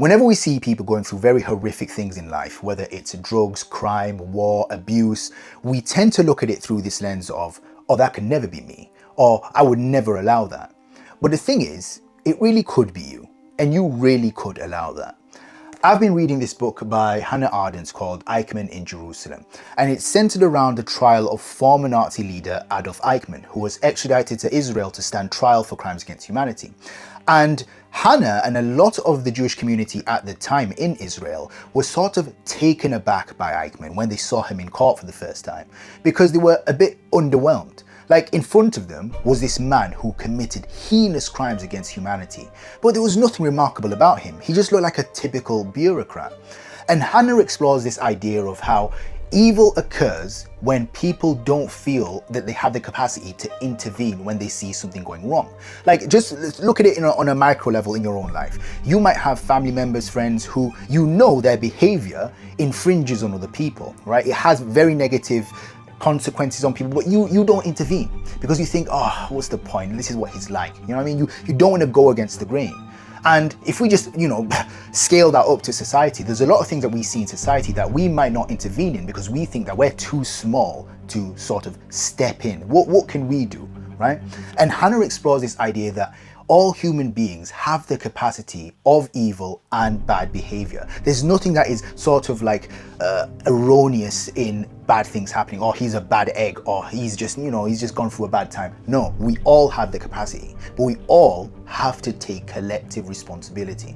Whenever we see people going through very horrific things in life, whether it's drugs, crime, war, abuse, we tend to look at it through this lens of, oh, that could never be me, or I would never allow that. But the thing is, it really could be you, and you really could allow that. I've been reading this book by Hannah Arendt called Eichmann in Jerusalem, and it's centered around the trial of former Nazi leader Adolf Eichmann, who was extradited to Israel to stand trial for crimes against humanity. And Hannah and a lot of the Jewish community at the time in Israel were sort of taken aback by Eichmann when they saw him in court for the first time, because they were a bit underwhelmed. Like, in front of them was this man who committed heinous crimes against humanity, but there was nothing remarkable about him. He just looked like a typical bureaucrat. And Hannah explores this idea of how evil occurs when people don't feel that they have the capacity to intervene when they see something going wrong. Like, just look at it on a micro level in your own life. You might have family members, friends who you know their behavior infringes on other people, right? It has very negative consequences on people, but you don't intervene because you think, oh, what's the point? This is what he's like. You know what I mean? You don't want to go against the grain. And if we just, scale that up to society, there's a lot of things that we see in society that we might not intervene in because we think that we're too small to sort of step in. What can we do, right? And Hannah explores this idea that all human beings have the capacity of evil and bad behavior. There's nothing that is sort of like erroneous in bad things happening, or he's a bad egg, or he's just, he's just gone through a bad time. No, we all have the capacity, but we all have to take collective responsibility.